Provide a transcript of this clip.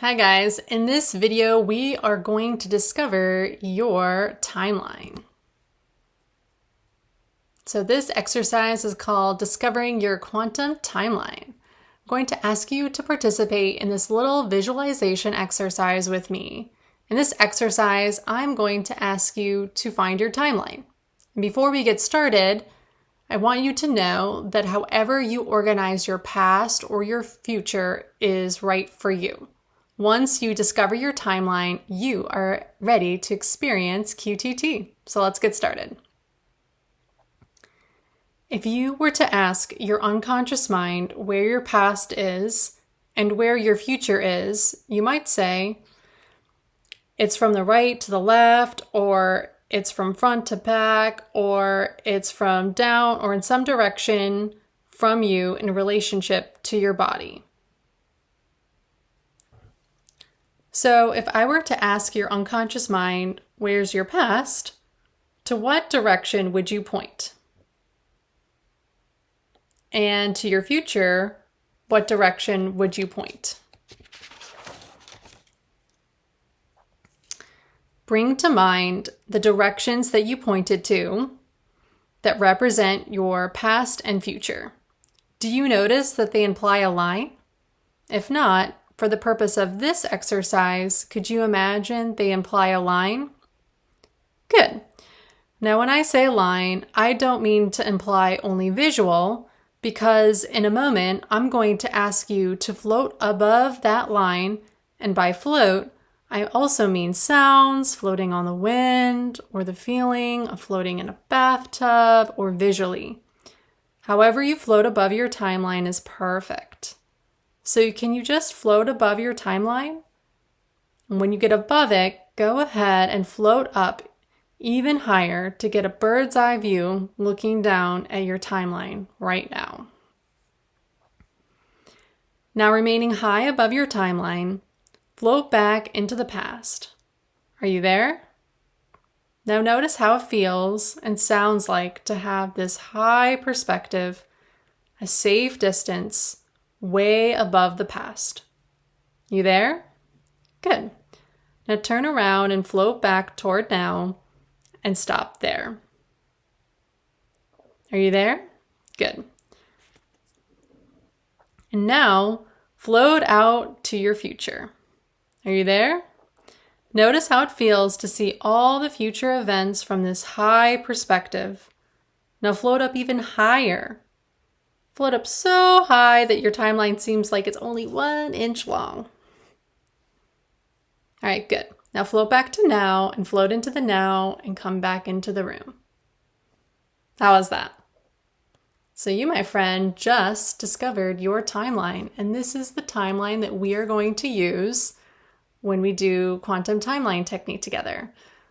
Hi guys, in this video we are going to discover your timeline. So this exercise is called Discovering Your Quantum Timeline. I'm going to ask you to participate in this little visualization exercise with me. In this exercise, I'm going to ask you to find your timeline. And before we get started, I want you to know that however you organize your past or your future is right for you. Once you discover your timeline, you are ready to experience QTT. So let's get started. If you were to ask your unconscious mind where your past is and where your future is, you might say, it's from the right to the left, or it's from front to back, or it's from down or in some direction from you in relationship to your body. So if I were to ask your unconscious mind, where's your past, to what direction would you point? And to your future, what direction would you point? Bring to mind the directions that you pointed to that represent your past and future. Do you notice that they imply a line? If not, for the purpose of this exercise, could you imagine they imply a line? Good. Now, when I say line, I don't mean to imply only visual, because in a moment, I'm going to ask you to float above that line, and by float, I also mean sounds, floating on the wind, or the feeling of floating in a bathtub, or visually. However you float above your timeline is perfect. So can you just float above your timeline? And when you get above it, go ahead and float up even higher to get a bird's eye view looking down at your timeline right now. Now, remaining high above your timeline, float back into the past. Are you there? Now notice how it feels and sounds like to have this high perspective, a safe distance, way above the past. You there? Good. Now turn around and float back toward now and stop there. Are you there? Good. And now float out to your future. Are you there? Notice how it feels to see all the future events from this high perspective. Now float up even higher. Float up so high that your timeline seems like it's only 1 inch long. All right, good. Now float back to now and float into the now and come back into the room. How was that? So you, my friend, just discovered your timeline, and this is the timeline that we are going to use when we do quantum timeline technique together.